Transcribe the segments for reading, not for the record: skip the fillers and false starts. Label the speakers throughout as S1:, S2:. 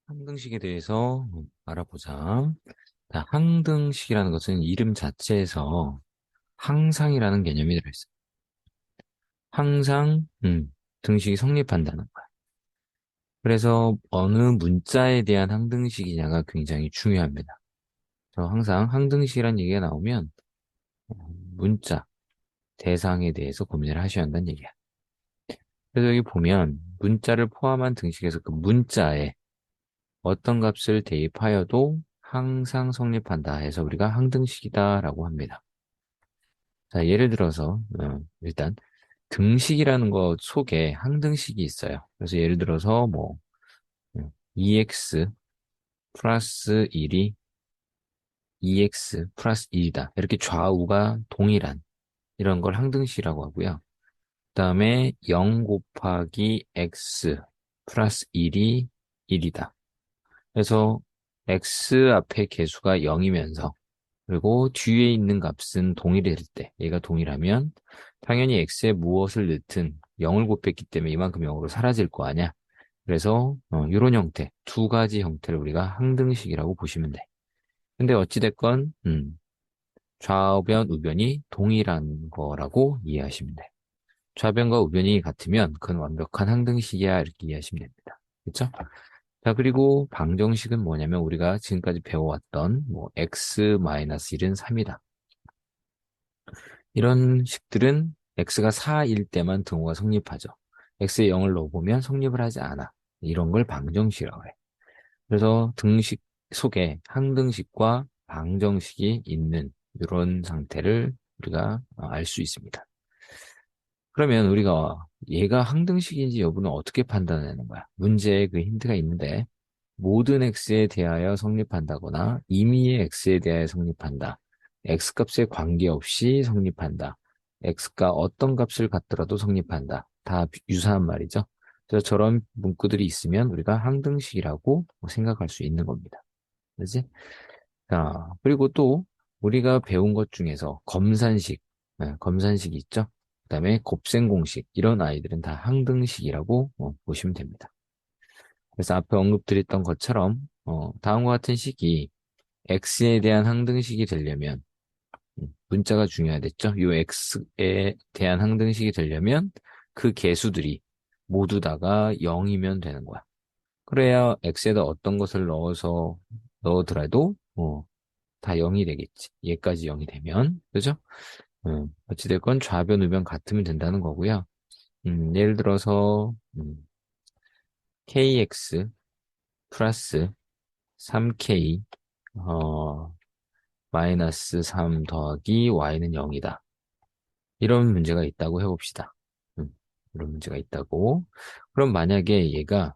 S1: 항등식에 대해서 알아보자. 자, 항등식이라는 것은 이름 자체에서 항상이라는 개념이 들어있어요. 항상, 등식이 성립한다는 거야. 그래서 어느 문자에 대한 항등식이냐가 굉장히 중요합니다. 그래서 항상 항등식이라는 얘기가 나오면 문자, 대상에 대해서 고민을 하셔야 한다는 얘기야. 그래서 여기 보면 문자를 포함한 등식에서 그 문자에 어떤 값을 대입하여도 항상 성립한다 해서 우리가 항등식이다라고 합니다. 자, 예를 들어서 일단 등식이라는 것 속에 항등식이 있어요. 그래서 예를 들어서 뭐 2x 플러스 1이 2x 플러스 1이다. 이렇게 좌우가 동일한 이런 걸 항등식이라고 하고요. 그다음에 0 곱하기 x 플러스 1이 1이다. 그래서 x 앞에 개수가 0이면서 그리고 뒤에 있는 값은 동일할 때, 얘가 동일하면 당연히 x에 무엇을 넣든 0을 곱했기 때문에 이만큼 0으로 사라질 거 아니야. 그래서 이런 형태, 두 가지 형태를 우리가 항등식이라고 보시면 돼. 근데 어찌됐건 좌변, 우변이 동일한 거라고 이해하시면 돼. 좌변과 우변이 같으면 그건 완벽한 항등식이야 이렇게 이해하시면 됩니다. 그렇죠? 자, 그리고 방정식은 뭐냐면 우리가 지금까지 배워왔던 뭐 x-1은 3이다. 이런 식들은 x가 4일 때만 등호가 성립하죠. x에 0을 넣어보면 성립을 하지 않아. 이런 걸 방정식이라고 해. 그래서 등식 속에 항등식과 방정식이 있는 이런 상태를 우리가 알 수 있습니다. 그러면 우리가 얘가 항등식인지 여부는 어떻게 판단하는 거야? 문제에 그 힌트가 있는데 모든 x에 대하여 성립한다거나 임의의 x에 대하여 성립한다. x값에 관계없이 성립한다. x가 어떤 값을 갖더라도 성립한다. 다 유사한 말이죠. 그래서 저런 문구들이 있으면 우리가 항등식이라고 생각할 수 있는 겁니다. 그렇지? 자, 그리고 또 우리가 배운 것 중에서 검산식, 검산식이 있죠? 그다음에 곱셈공식 이런 아이들은 다 항등식이라고 보시면 됩니다. 그래서 앞에 언급드렸던 것처럼 다음과 같은 식이 x에 대한 항등식이 되려면 문자가 중요하겠죠? 요 x에 대한 항등식이 되려면 그 개수들이 모두 다가 0이면 되는 거야. 그래야 x에다 어떤 것을 넣어더라도 다 0이 되겠지. 얘까지 0이 되면 그죠? 어찌됐건 좌변 우변 같으면 된다는 거고요. 예를 들어서 kx 플러스 3k 마이너스 3 더하기 y는 0이다. 이런 문제가 있다고 해봅시다. 음, 이런 문제가 있다고. 그럼 만약에 얘가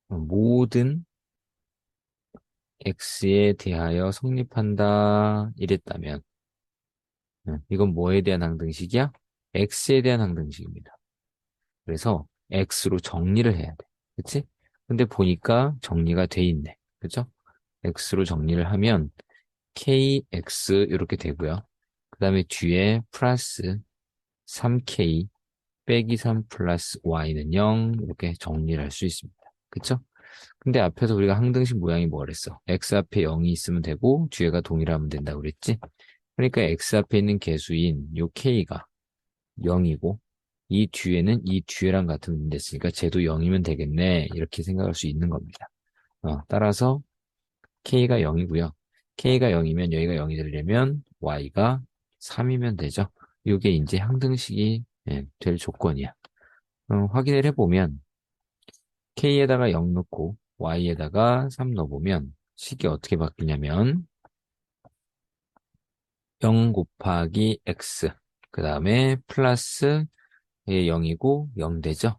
S1: 모든 x에 대하여 성립한다 이랬다면 이건 뭐에 대한 항등식이야? x에 대한 항등식입니다. 그래서 x로 정리를 해야 돼. 그치? 근데 보니까 정리가 돼 있네. 그죠? x로 정리를 하면 kx 이렇게 되고요. 그 다음에 뒤에 플러스 3k 빼기 3 플러스 y는 0 이렇게 정리를 할 수 있습니다. 그쵸? 근데 앞에서 우리가 항등식 모양이 뭐랬어? x 앞에 0이 있으면 되고 뒤에가 동일하면 된다고 그랬지? 그러니까 x 앞에 있는 개수인 요 k가 0이고 이 뒤에는 이 뒤에랑 같은 문제 됐으니까 쟤도 0이면 되겠네 이렇게 생각할 수 있는 겁니다. 따라서 k가 0이고요. k가 0이면 여기가 0이 되려면 y가 3이면 되죠. 이게 이제 항등식이 될 조건이야. 확인을 해보면 k에다가 0 넣고 y에다가 3 넣어보면 식이 어떻게 바뀌냐면 0 곱하기 x 그 다음에 플러스 0이고 0 되죠.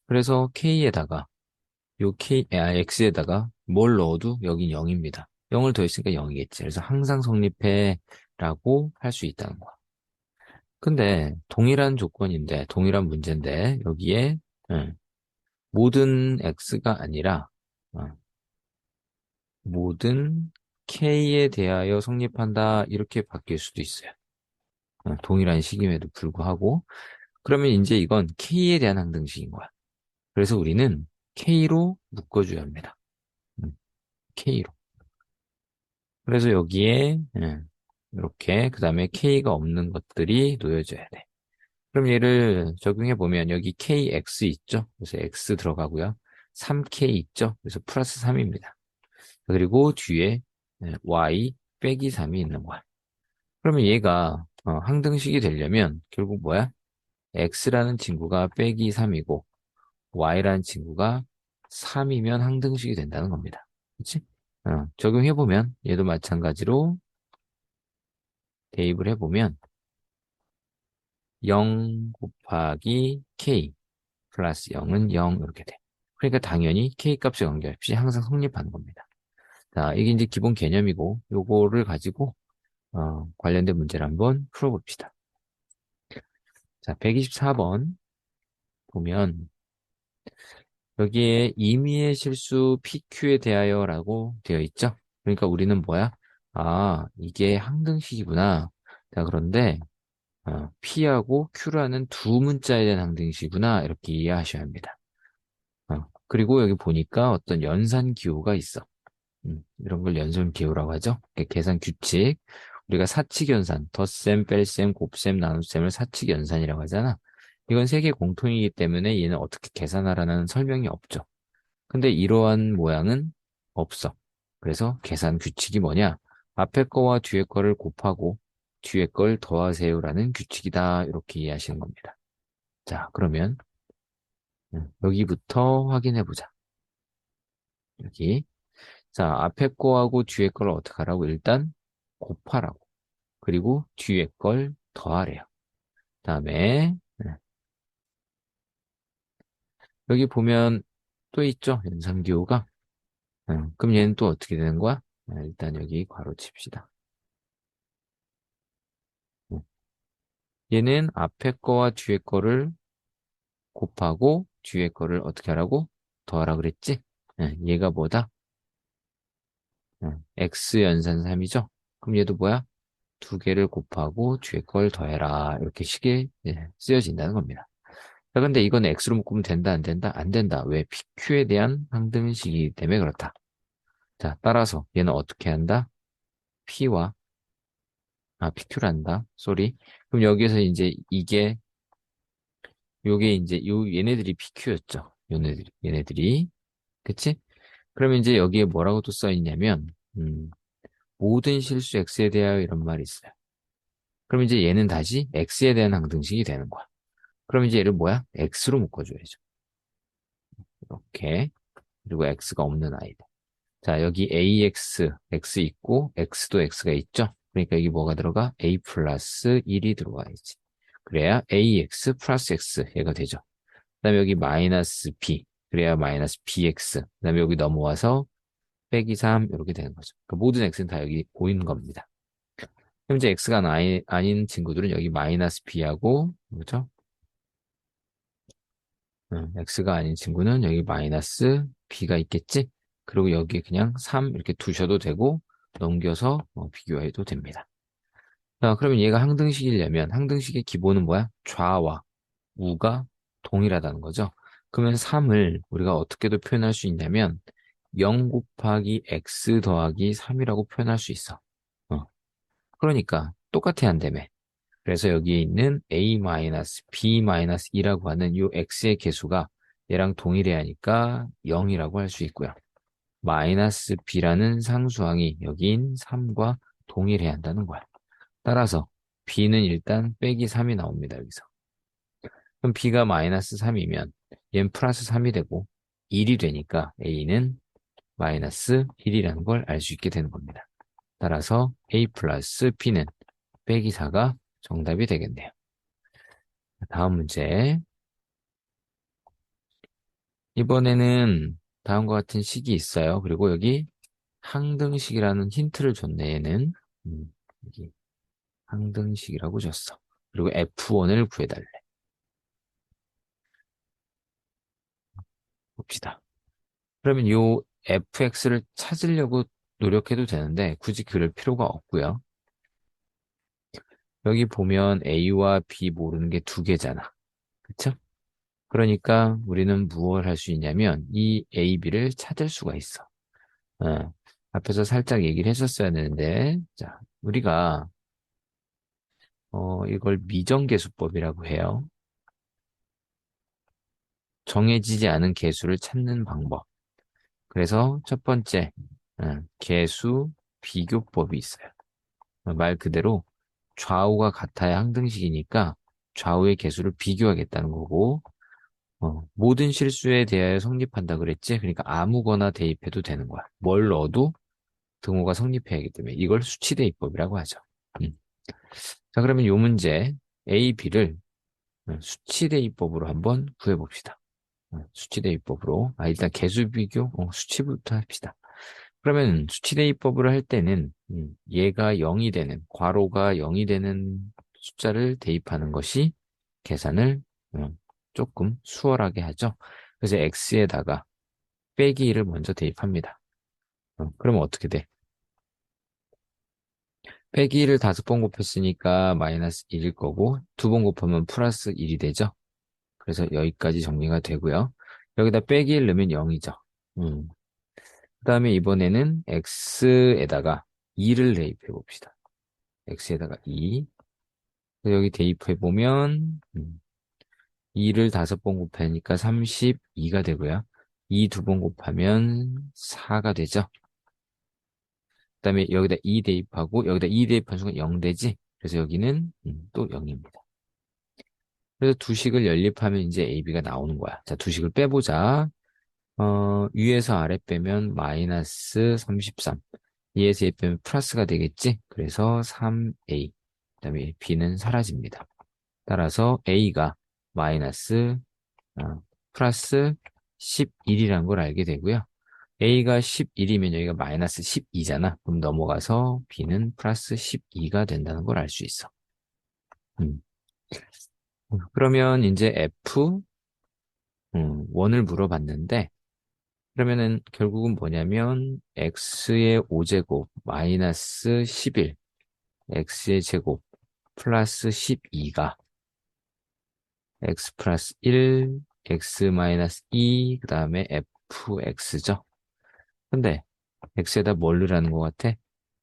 S1: 그래서 k에다가 x에다가 뭘 넣어도 여긴 0입니다. 0을 더했으니까 0이겠지. 그래서 항상 성립해 라고 할 수 있다는 거야. 근데 동일한 조건인데 동일한 문제인데 여기에 모든 x가 아니라 어, 모든 k에 대하여 성립한다 이렇게 바뀔 수도 있어요. 동일한 식임에도 불구하고 그러면 이제 이건 k에 대한 항등식인 거야. 그래서 우리는 K로 묶어줘야 합니다. K로. 그래서 여기에 이렇게 그 다음에 K가 없는 것들이 놓여져야 돼. 그럼 얘를 적용해 보면 여기 KX 있죠? 그래서 X 들어가고요. 3K 있죠? 그래서 플러스 3입니다. 그리고 뒤에 Y 빼기 3이 있는 거야. 그러면 얘가 항등식이 되려면 결국 뭐야? X라는 친구가 빼기 3이고 Y라는 친구가 3이면 항등식이 된다는 겁니다. 그치? 적용해보면 얘도 마찬가지로 대입을 해보면 0 곱하기 K 플러스 0은 0 이렇게 돼. 그러니까 당연히 K 값에 관계없이 항상 성립하는 겁니다. 자, 이게 이제 기본 개념이고 요거를 가지고 관련된 문제를 한번 풀어봅시다. 자, 124번 보면 여기에 임의의 실수 PQ에 대하여라고 되어 있죠? 그러니까 우리는 뭐야? 아, 이게 항등식이구나. 자, 그런데 P하고 Q라는 두 문자에 대한 항등식이구나. 이렇게 이해하셔야 합니다. 그리고 여기 보니까 어떤 연산 기호가 있어. 이런 걸 연산 기호라고 하죠. 계산 규칙. 우리가 사칙 연산, 덧셈, 뺄셈, 곱셈, 나눗셈을 사칙 연산이라고 하잖아. 이건 세계 공통이기 때문에 얘는 어떻게 계산하라는 설명이 없죠. 근데 이러한 모양은 없어. 그래서 계산 규칙이 뭐냐? 앞에 거와 뒤에 거를 곱하고 뒤에 걸 더하세요라는 규칙이다. 이렇게 이해하시는 겁니다. 자, 그러면 여기부터 확인해 보자. 여기. 자, 앞에 거하고 뒤에 걸 어떻게 하라고? 일단 곱하라고. 그리고 뒤에 걸 더하래요. 다음에 여기 보면 또 있죠? 연산기호가. 그럼 얘는 또 어떻게 되는 거야? 일단 여기 괄호 칩시다. 얘는 앞에 거와 뒤에 거를 곱하고 뒤에 거를 어떻게 하라고? 더하라 그랬지? 얘가 뭐다? x 연산 3이죠? 그럼 얘도 뭐야? 두 개를 곱하고 뒤에 걸 더해라. 이렇게 식에 쓰여진다는 겁니다. 자, 근데 이건 x로 묶으면 된다, 안 된다? 안 된다. 왜? pq에 대한 항등식이기 때문에 그렇다. 자, 따라서 얘는 어떻게 한다? p와, pq란다. 쏘리. 그럼 여기에서 이제 요게 이제 얘네들이 pq였죠. 얘네들이. 그치? 그러면 이제 여기에 뭐라고 또 써있냐면, 모든 실수 x에 대하여 이런 말이 있어요. 그럼 이제 얘는 다시 x에 대한 항등식이 되는 거야. 그럼 이제 얘를 뭐야? x로 묶어줘야죠. 이렇게. 그리고 x가 없는 아이들. 자, 여기 ax, x 있고, x도 x가 있죠? 그러니까 여기 뭐가 들어가? a 플러스 1이 들어가야지. 그래야 ax 플러스 x, 얘가 되죠. 그 다음에 여기 마이너스 b, 그래야 마이너스 bx. 그 다음에 여기 넘어와서 빼기 3, 이렇게 되는 거죠. 그러니까 모든 x는 다 여기 보이는 겁니다. 그럼 이제 x가 아닌 친구들은 여기 마이너스 b하고, 그렇죠? x가 아닌 친구는 여기 마이너스 b가 있겠지? 그리고 여기에 그냥 3 이렇게 두셔도 되고 넘겨서 비교해도 됩니다. 자, 그러면 얘가 항등식이려면 항등식의 기본은 뭐야? 좌와 우가 동일하다는 거죠. 그러면 3을 우리가 어떻게도 표현할 수 있냐면 0 곱하기 x 더하기 3이라고 표현할 수 있어. 어, 그러니까 똑같아야 한다며. 그래서 여기에 있는 a-b-2라고 하는 이 x의 개수가 얘랑 동일해야 하니까 0이라고 할 수 있고요. 마이너스 b라는 상수항이 여기인 3과 동일해야 한다는 거야. 따라서 b는 일단 빼기 3이 나옵니다, 여기서. 그럼 b가 마이너스 3이면 얘는 플러스 3이 되고 1이 되니까 a는 마이너스 1이라는 걸 알 수 있게 되는 겁니다. 따라서 a 플러스 b는 빼기 4가 정답이 되겠네요. 다음 문제. 이번에는 다음과 같은 식이 있어요. 그리고 여기 항등식이라는 힌트를 줬네, 얘는. 여기 항등식이라고 줬어. 그리고 F1을 구해달래. 봅시다. 그러면 요 fx를 찾으려고 노력해도 되는데 굳이 그럴 필요가 없고요. 여기 보면 a와 b 모르는 게 두 개잖아. 그쵸? 그러니까 우리는 무엇을 할 수 있냐면 이 A, B를 찾을 수가 있어. 어, 앞에서 살짝 얘기를 했었어야 되는데, 자, 우리가 이걸 미정계수법이라고 해요. 정해지지 않은 계수를 찾는 방법. 그래서 첫 번째, 계수 비교법이 있어요. 말 그대로 좌우가 같아야 항등식이니까 좌우의 계수를 비교하겠다는 거고, 모든 실수에 대하여 성립한다 그랬지? 그러니까 아무거나 대입해도 되는 거야. 뭘 넣어도 등호가 성립해야 하기 때문에 이걸 수치대입법이라고 하죠. 음. 자, 그러면 이 문제 A, B를 수치대입법으로 한번 구해봅시다. 수치대입법으로. 일단 개수 비교, 수치부터 합시다. 그러면 수치대입법으로 할 때는 얘가 0이 되는, 괄호가 0이 되는 숫자를 대입하는 것이 계산을 조금 수월하게 하죠. 그래서 x에다가 빼기 1을 먼저 대입합니다. 그러면 어떻게 돼? 빼기 1을 5번 곱했으니까 마이너스 1일 거고, 2번 곱하면 플러스 1이 되죠. 그래서 여기까지 정리가 되고요. 여기다 빼기 1 넣으면 0이죠. 그 다음에 이번에는 x에다가 2를 대입해 봅시다. x에다가 2. 여기 대입해 보면 2를 5번 곱하니까 32가 되고요. 2 2번 곱하면 4가 되죠. 그 다음에 여기다 2 대입하고 여기다 2 대입한 순간 0 되지. 그래서 여기는 또 0입니다. 그래서 두 식을 연립하면 이제 AB가 나오는 거야. 자, 두 식을 빼보자. 위에서 아래 빼면 마이너스 33. 2에서 2 빼면 플러스가 되겠지? 그래서 3A. 그다음에 B는 사라집니다. 따라서 A가 마이너스 플러스 11이라는 걸 알게 되고요. A가 11이면 여기가 마이너스 12잖아. 그럼 넘어가서 B는 플러스 12가 된다는 걸 알 수 있어. 음. 그러면 이제 F, 1을 물어봤는데, 그러면은 결국은 뭐냐면, X의 5제곱 마이너스 11, X의 제곱 플러스 12가 X 플러스 1, X 마이너스 2, 그 다음에 FX죠. 근데 X에다 뭘 넣으라는 것 같아?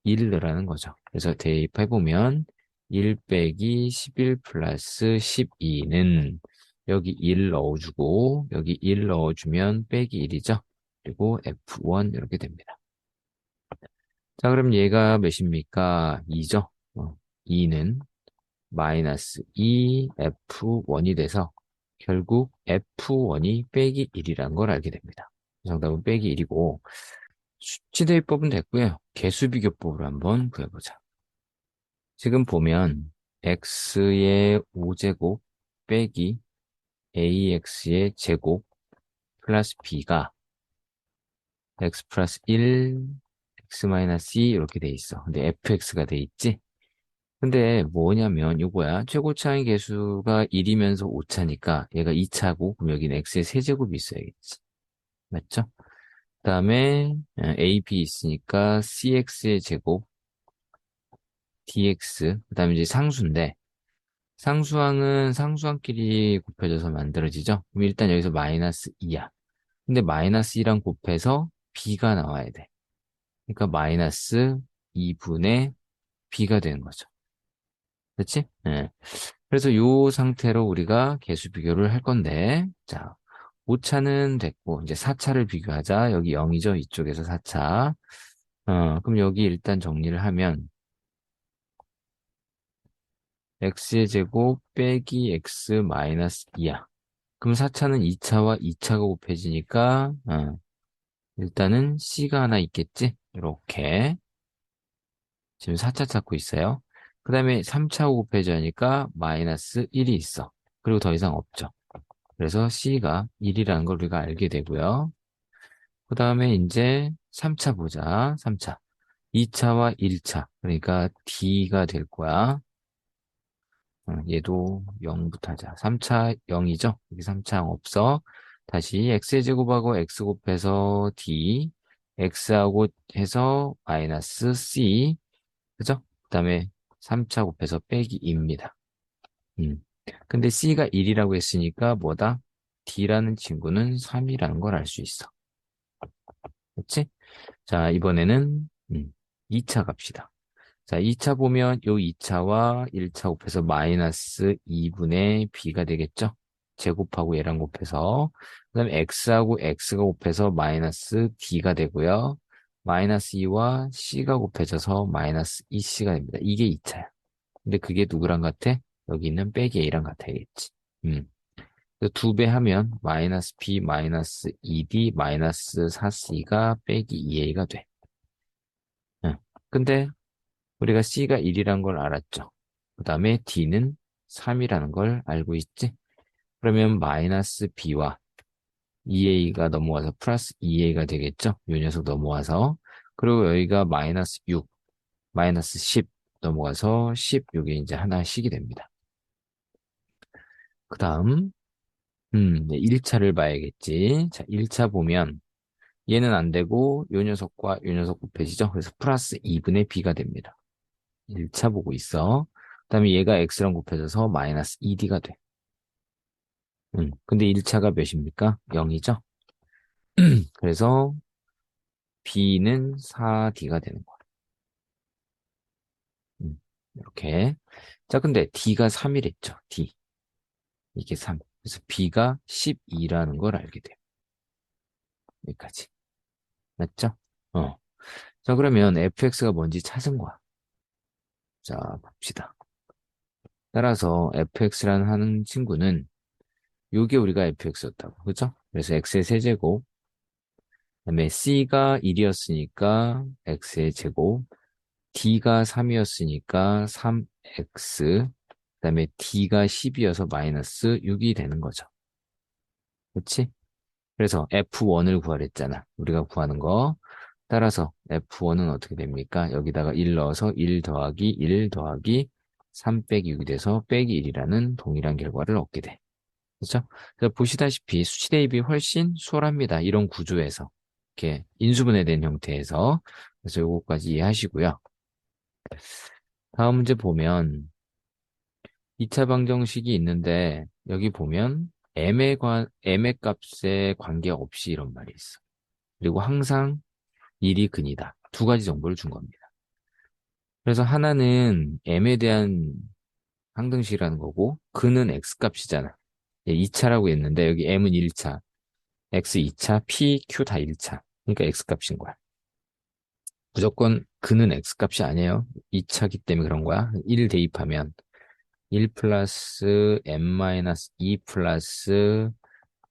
S1: 1 넣으라는 거죠. 그래서 대입해보면 1 빼기 11 플러스 12는 여기 1 넣어주고 여기 1 넣어주면 빼기 1이죠. 그리고 F1 이렇게 됩니다. 자, 그럼 얘가 몇입니까? 2죠. 2는 마이너스 2 F1이 돼서 결국 F1이 빼기 1이라는 걸 알게 됩니다. 정답은 빼기 1이고 수치대입법은 됐고요. 개수비교법으로 한번 구해보자. 지금 보면 x의 5제곱 빼기 ax의 제곱 플러스 b가 x 플러스 1, x 마이너스 2 이렇게 돼 있어. 근데 fx가 돼 있지? 근데 뭐냐면 요거야. 최고차의 개수가 1이면서 5차니까 얘가 2차고 그럼 여기는 x의 세제곱이 있어야겠지. 맞죠? 그 다음에 a, b 있으니까 cx의 제곱 dx 그 다음에 이제 상수인데 상수항은 상수항끼리 곱해져서 만들어지죠? 그럼 일단 여기서 마이너스 2야. 근데 마이너스 2랑 곱해서 b가 나와야 돼. 그러니까 마이너스 2분의 b가 되는 거죠. 그렇지? 예. 그래서 이 상태로 우리가 개수 비교를 할 건데, 자, 5차는 됐고, 이제 4차를 비교하자. 여기 0이죠? 이쪽에서 4차. 그럼 여기 일단 정리를 하면, x의 제곱 빼기 x 마이너스 2야. 그럼 4차는 2차와 2차가 곱해지니까, 일단은 c가 하나 있겠지? 이렇게. 지금 4차 찾고 있어요. 그 다음에 3차 곱해지니까 마이너스 1이 있어. 그리고 더 이상 없죠. 그래서 C가 1이라는 걸 우리가 알게 되고요. 그 다음에 이제 3차 보자. 3차. 2차와 1차. 그러니까 D가 될 거야. 얘도 0부터 하자. 3차 0이죠? 여기 3차 없어. 다시 X의 제곱하고 X 곱해서 D. X하고 해서 마이너스 C. 그죠? 그 다음에 3차 곱해서 빼기 2입니다. 근데 C가 1이라고 했으니까 뭐다? D라는 친구는 3이라는 걸 알 수 있어. 그렇지? 자, 이번에는 2차 갑시다. 자, 2차 보면 요 2차와 1차 곱해서 마이너스 2분의 b가 되겠죠? 제곱하고 얘랑 곱해서 그 다음에 x하고 x가 곱해서 마이너스 d가 되고요. 마이너스 2와 c가 곱해져서 마이너스 2c가 됩니다. 이게 2차야. 근데 그게 누구랑 같아? 여기 있는 빼기 a랑 같아야겠지. 음. 2배 하면 마이너스 b 마이너스 2d 마이너스 4c가 빼기 2a가 돼. 응. 근데 우리가 C가 1이란 걸 알았죠. 그 다음에 D는 3이라는 걸 알고 있지. 그러면 마이너스 B와 2A가 넘어와서 플러스 2A가 되겠죠. 요 녀석 넘어와서. 그리고 여기가 마이너스 6, 마이너스 10 넘어가서 10, 요게 이제 하나씩이 됩니다. 그 다음, 1차를 봐야겠지. 자, 1차 보면 얘는 안 되고 요 녀석과 요 녀석 곱해지죠. 그래서 플러스 2분의 B가 됩니다. 1차 보고 있어. 그 다음에 얘가 x랑 곱해져서 마이너스 2d가 돼. 근데 1차가 몇입니까? 0이죠? 그래서 b는 4d가 되는 거야. 이렇게. 자, 근데 d가 3이랬죠. d. 이게 3. 그래서 b가 12라는 걸 알게 돼요. 여기까지. 맞죠? 어. 자, 그러면 fx가 뭔지 찾은 거야. 자, 봅시다. 따라서 fx라는 하는 친구는 요게 우리가 fx였다고. 그죠? 그래서 x의 세제곱 그다음에 C가 1이었으니까 X의 제곱, D가 3이었으니까 3X, 그다음에 D가 10이어서 마이너스 6이 되는 거죠. 그렇지? 그래서 F1을 구하랬잖아. 우리가 구하는 거. 따라서 F1은 어떻게 됩니까? 여기다가 1 넣어서 1 더하기 1 더하기 3 빼기 6이 돼서 빼기 1이라는 동일한 결과를 얻게 돼. 그렇죠? 그래서 보시다시피 수치 대입이 훨씬 수월합니다. 이런 구조에서. 이렇게 인수분해된 형태에서. 그래서 요거까지 이해하시고요. 다음 문제 보면 2차 방정식이 있는데 여기 보면 m의 값에 관계없이 이런 말이 있어. 그리고 항상 1이 근이다. 두 가지 정보를 준 겁니다. 그래서 하나는 m에 대한 항등식이라는 거고 근은 x값이잖아. 2차라고 했는데 여기 m은 1차, x 2차, p, q 다 1차. 그러니까 x값인 거야. 무조건 근은 x값이 아니에요. 2차기 때문에 그런 거야. 1 대입하면 1 플러스 m 마이너스 2 플러스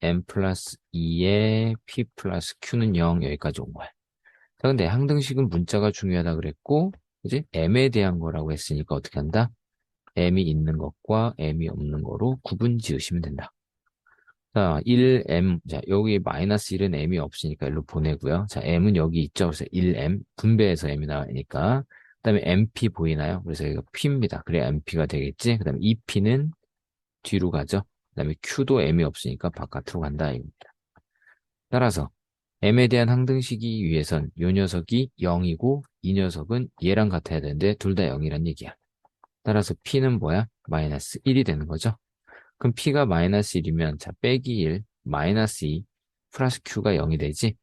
S1: m 플러스 2에 p 플러스 q는 0 여기까지 온 거야. 자, 근데 항등식은 문자가 중요하다 그랬고, 그지? m에 대한 거라고 했으니까 어떻게 한다? m이 있는 것과 m이 없는 거로 구분 지으시면 된다. 자, 1m, 자, 여기 마이너스 1은 m이 없으니까 일로 보내고요. 자, m은 여기 있죠. 그래서 1m, 분배해서 m이 나오니까. 그 다음에 mp 보이나요? 그래서 여기가 p입니다. 그래, mp가 되겠지. 그 다음에 ep는 뒤로 가죠. 그 다음에 q도 m이 없으니까 바깥으로 간다. 이겁니다. 따라서 m에 대한 항등식이 위해선 요 녀석이 0이고 이 녀석은 얘랑 같아야 되는데 둘 다 0이란 얘기야. 따라서 p는 뭐야? 마이너스 1이 되는 거죠. 그럼 P가 마이너스 1이면, 자, 빼기 1, 마이너스 2, 플러스 Q가 0이 되지?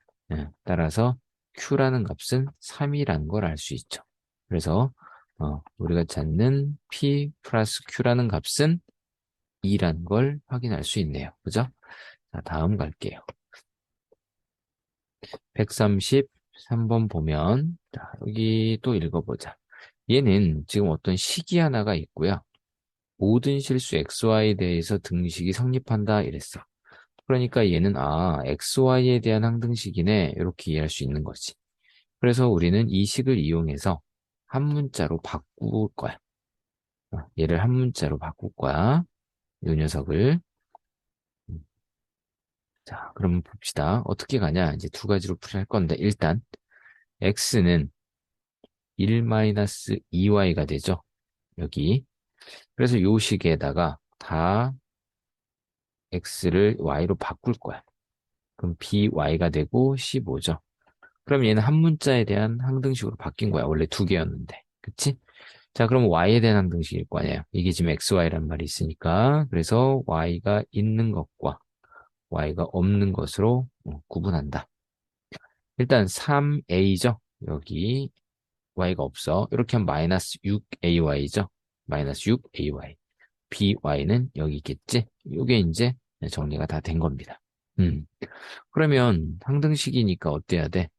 S1: 따라서 Q라는 값은 3이라는 걸 알 수 있죠. 그래서, 우리가 찾는 P 플러스 Q라는 값은 2라는 걸 확인할 수 있네요. 그죠? 자, 다음 갈게요. 133번 보면, 자, 여기 또 읽어보자. 얘는 지금 어떤 식이 하나가 있고요. 모든 실수 XY에 대해서 등식이 성립한다 이랬어. 그러니까 얘는 XY에 대한 항등식이네 이렇게 이해할 수 있는 거지. 그래서 우리는 이 식을 이용해서 한 문자로 바꿀 거야. 얘를 한 문자로 바꿀 거야. 이 녀석을. 음, 자, 그럼 봅시다. 어떻게 가냐? 이제 두 가지로 풀이할 건데 일단 X는 1-2Y가 되죠. 여기. 그래서 요 식에다가 다 X를 Y로 바꿀 거야. 그럼 BY가 되고 15죠. 그럼 얘는 한 문자에 대한 항등식으로 바뀐 거야. 원래 두 개였는데. 그치? 자, 그럼 Y에 대한 항등식일 거 아니에요. 이게 지금 XY란 말이 있으니까. 그래서 Y가 있는 것과 y가 없는 것으로 구분한다. 일단 3a죠. 여기 y가 없어. 이렇게 하면 마이너스 6ay죠. 마이너스 6ay. by는 여기 있겠지? 이게 이제 정리가 다 된 겁니다. 음. 그러면 항등식이니까 어때야 돼?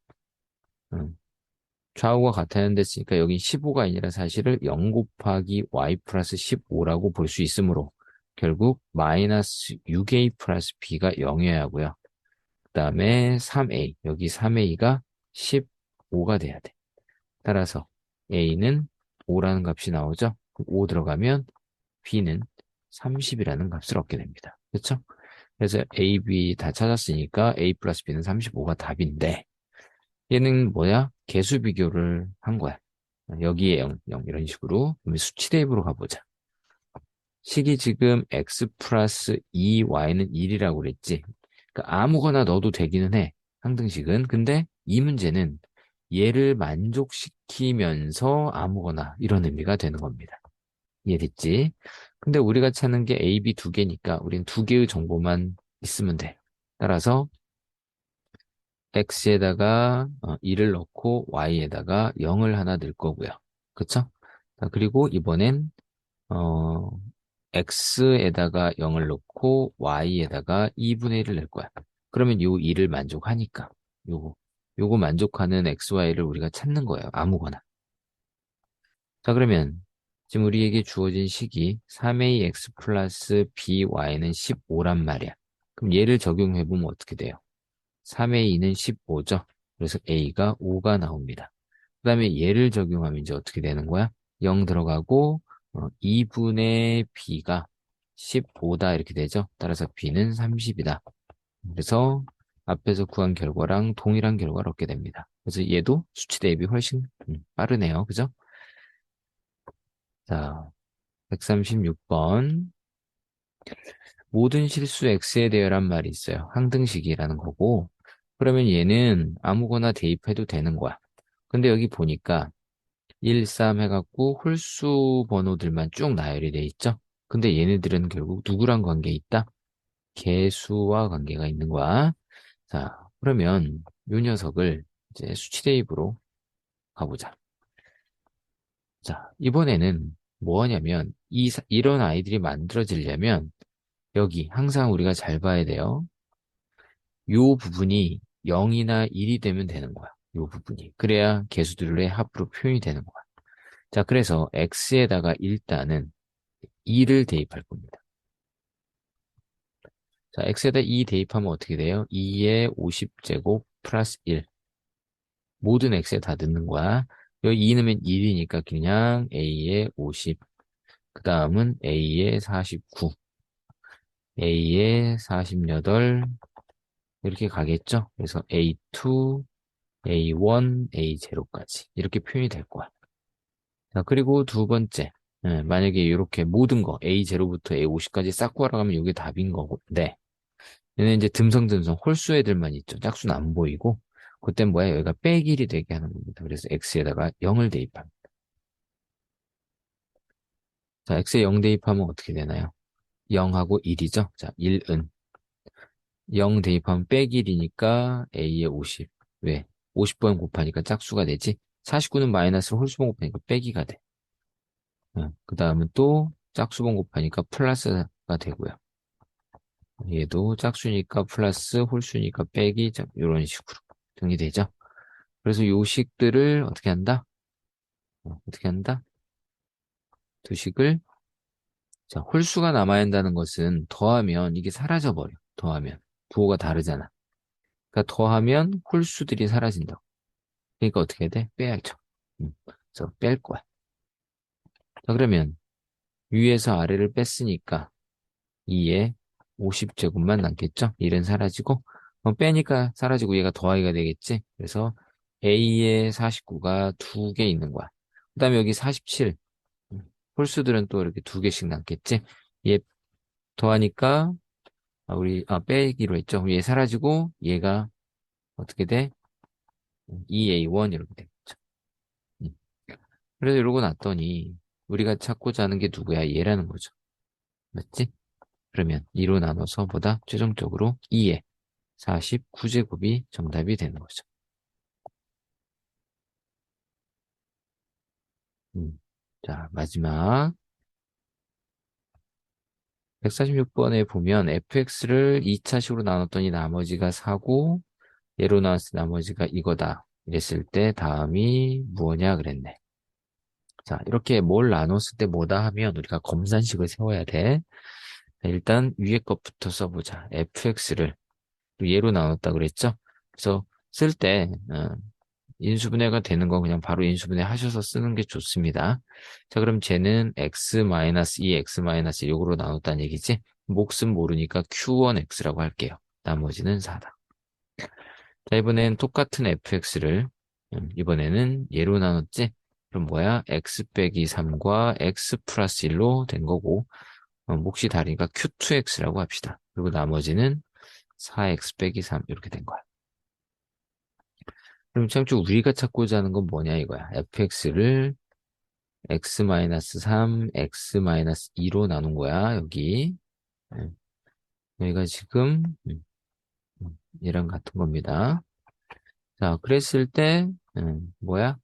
S1: 음. 좌우가 같아야 됐으니까 여기 15가 아니라 사실을 0 곱하기 y 플러스 15라고 볼 수 있으므로 결국 마이너스 6a 플러스 b가 0이어야 하고요. 그 다음에 3a, 여기 3a가 15가 돼야 돼. 따라서 a는 5라는 값이 나오죠. 5 들어가면 b는 30이라는 값을 얻게 됩니다. 그렇죠? 그래서 a, b 다 찾았으니까 a 플러스 b는 35가 답인데 얘는 뭐야? 개수 비교를 한 거야. 여기에 0, 0 이런 식으로. 그러면 수치 대입으로 가보자. 식이 지금 x 플러스 2y는 1이라고 그랬지. 그러니까 아무거나 넣어도 되기는 해. 항등식은. 근데 이 문제는 얘를 만족시키면서 아무거나 이런 의미가 되는 겁니다. 이해됐지? 근데 우리가 찾는 게 A, B 두 개니까 우린 두 개의 정보만 있으면 돼. 따라서 x에다가 2를 넣고 y에다가 0을 하나 넣을 거고요. 그쵸? 자, 그리고 이번엔 어, x에다가 0을 넣고 y에다가 2분의 1을 넣을 거야. 그러면 요 2를 만족하니까 요거 만족하는 x, y를 우리가 찾는 거예요. 아무거나. 자, 그러면 지금 우리에게 주어진 식이 3ax 플러스 by는 15란 말이야. 그럼 얘를 적용해보면 어떻게 돼요? 3a는 15죠. 그래서 a가 5가 나옵니다. 그 다음에 얘를 적용하면 이제 어떻게 되는 거야? 0 들어가고 2분의 b가 15다 이렇게 되죠. 따라서 b는 30이다. 그래서 앞에서 구한 결과랑 동일한 결과를 얻게 됩니다. 그래서 얘도 수치 대비 훨씬 빠르네요. 그죠? 자, 136번. 모든 실수 x에 대여란 말이 있어요. 항등식이라는 거고. 그러면 얘는 아무거나 대입해도 되는 거야. 근데 여기 보니까 1, 3 해갖고 홀수 번호들만 쭉 나열이 돼 있죠? 근데 얘네들은 결국 누구랑 관계 있다? 개수와 관계가 있는 거야. 자, 그러면 요 녀석을 이제 수치 대입으로 가보자. 자, 이번에는 뭐 하냐면 이런 아이들이 만들어지려면 여기 항상 우리가 잘 봐야 돼요. 요 부분이 0이나 1이 되면 되는 거야. 요 부분이. 그래야 개수들의 합으로 표현이 되는 거야. 자, 그래서 x에다가 일단은 2를 대입할 겁니다. 자, x에다 2 대입하면 어떻게 돼요? 2의 50제곱 플러스 1. 모든 x에 다 넣는 거야. 여기 2 넣으면 1이니까 그냥 a의 50. 그 다음은 a의 49. a의 48. 이렇게 가겠죠? 그래서 A2, A1, A0까지 이렇게 표현이 될 거야. 자, 그리고 두 번째, 만약에 이렇게 모든 거 A0부터 A50까지 싹 구하라고 하면 이게 답인 거고, 네. 얘는 이제 듬성듬성 홀수 애들만 있죠. 짝수는 안 보이고, 그땐 뭐야? 여기가 빼기이 되게 하는 겁니다. 그래서 X에다가 0을 대입합니다. 자, X에 0 대입하면 어떻게 되나요? 0하고 1이죠? 자, 1은 0 대입하면 빼기 1이니까 A에 50. 왜? 50번 곱하니까 짝수가 되지? 49는 마이너스로 홀수번 곱하니까 빼기가 돼. 그 다음은 또 짝수번 곱하니까 플러스가 되고요. 얘도 짝수니까 플러스, 홀수니까 빼기, 이런 식으로 정리되죠? 그래서 요 식들을 어떻게 한다? 어떻게 한다? 두 식을, 자, 홀수가 남아야 한다는 것은 더하면 이게 사라져버려. 더하면. 부호가 다르잖아. 그러니까 더하면 홀수들이 사라진다고. 그러니까 어떻게 돼? 빼야죠. 그래서 뺄 거야. 자, 그러면 위에서 아래를 뺐으니까 2에 50제곱만 남겠죠? 1은 사라지고 빼니까 사라지고 얘가 더하기가 되겠지? 그래서 A에 49가 두 개 있는 거야. 그 다음에 여기 47. 홀수들은 또 이렇게 두 개씩 남겠지? 얘 더하니까 빼기로 했죠? 얘 사라지고 얘가 어떻게 돼? 2A1 이렇게 되겠죠. 음. 그래서 이러고 났더니 우리가 찾고자 하는 게 누구야? 얘라는 거죠. 맞지? 그러면 2로 나눠서 보다 최종적으로 2에 49제곱이 정답이 되는 거죠. 자, 마지막 146번에 보면 fx를 2차식으로 나눴더니 나머지가 4고 얘로 나왔을 때 나머지가 이거다. 이랬을 때 다음이 뭐냐 그랬네. 자, 이렇게 뭘 나눴을 때 뭐다 하면 우리가 검산식을 세워야 돼. 자, 일단 위에 것부터 써보자. fx를 얘로 나눴다 그랬죠? 그래서 쓸 때 인수분해가 되는 건 그냥 바로 인수분해 하셔서 쓰는 게 좋습니다. 자, 그럼 쟤는 x-2, x-1 요거로 나눴다는 얘기지? 몫은 모르니까 q1x라고 할게요. 나머지는 4다. 자, 이번엔 똑같은 fx를 이번에는 얘로 나눴지? 그럼 뭐야? x 빼기 3과 x 플러스 1로 된 거고 몫이 다르니까 q2x라고 합시다. 그리고 나머지는 4x 빼기 3 이렇게 된 거야. 그럼 참고 우리가 찾고자 하는 건 뭐냐 이거야. fx를 x-3, x-2로 나눈 거야, 여기. 음, 여기가 지금 얘랑 같은 겁니다. 자, 그랬을 때 뭐야?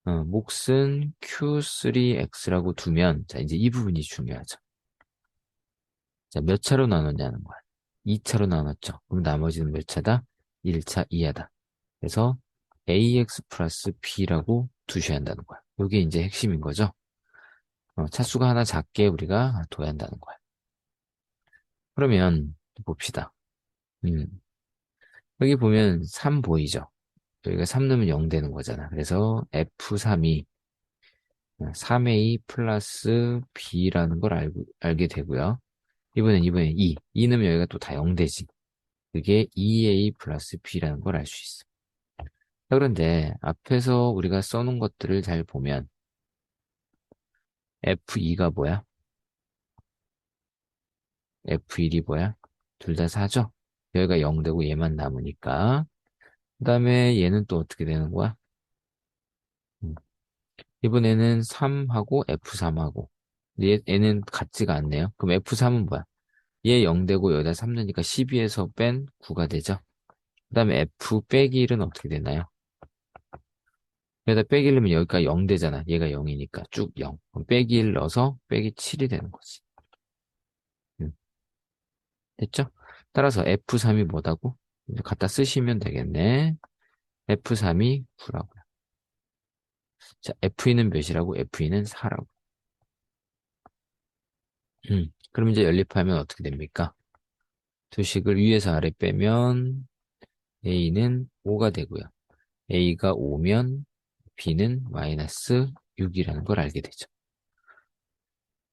S1: 몫은 q3x라고 두면 자, 이제 이 부분이 중요하죠. 자, 몇 차로 나눴냐는 거야. 2차로 나눴죠. 그럼 나머지는 몇 차다? 1차 이하다. 그래서 ax 플러스 b라고 두셔야 한다는 거야. 이게 이제 핵심인 거죠. 차수가 하나 작게 우리가 둬야 한다는 거야. 그러면 봅시다. 음, 여기 보면 3 보이죠? 여기가 3 넣으면 0 되는 거잖아. 그래서 F3이 3A 플러스 B라는 걸 알게 되고요. 이번엔 2. 2 넣으면 여기가 또 다 0 되지. 그게 2A 플러스 B라는 걸 알 수 있어. 자, 그런데 앞에서 우리가 써놓은 것들을 잘 보면 F2가 뭐야? F1이 뭐야? 둘 다 4죠? 여기가 0 되고 얘만 남으니까. 그 다음에 얘는 또 어떻게 되는 거야? 음, 이번에는 3하고 F3하고. 얘는 같지가 않네요. 그럼 F3은 뭐야? 얘 0 되고 여기다 3 넣으니까 12에서 뺀 9가 되죠? 그 다음에 F 빼기 1은 어떻게 되나요? 여기다 빼기 1 넣으면 여기가 0 되잖아. 얘가 0이니까 쭉 0. 그럼 빼기 1 넣어서 빼기 7이 되는 거지. 음, 됐죠? 따라서 F3이 뭐다고? 이제 갖다 쓰시면 되겠네. F3이 9라고요. 자, F2는 몇이라고? F2는 4라고. 그럼 이제 연립하면 어떻게 됩니까? 두 식을 위에서 아래 빼면 A는 5가 되고요. A가 5면 B는 마이너스 6이라는 걸 알게 되죠.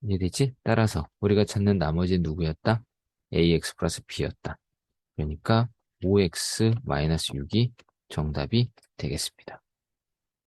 S1: 이해되지? 따라서 우리가 찾는 나머지는 누구였다? AX 플러스 B였다. 그러니까 5X 마이너스 6이 정답이 되겠습니다.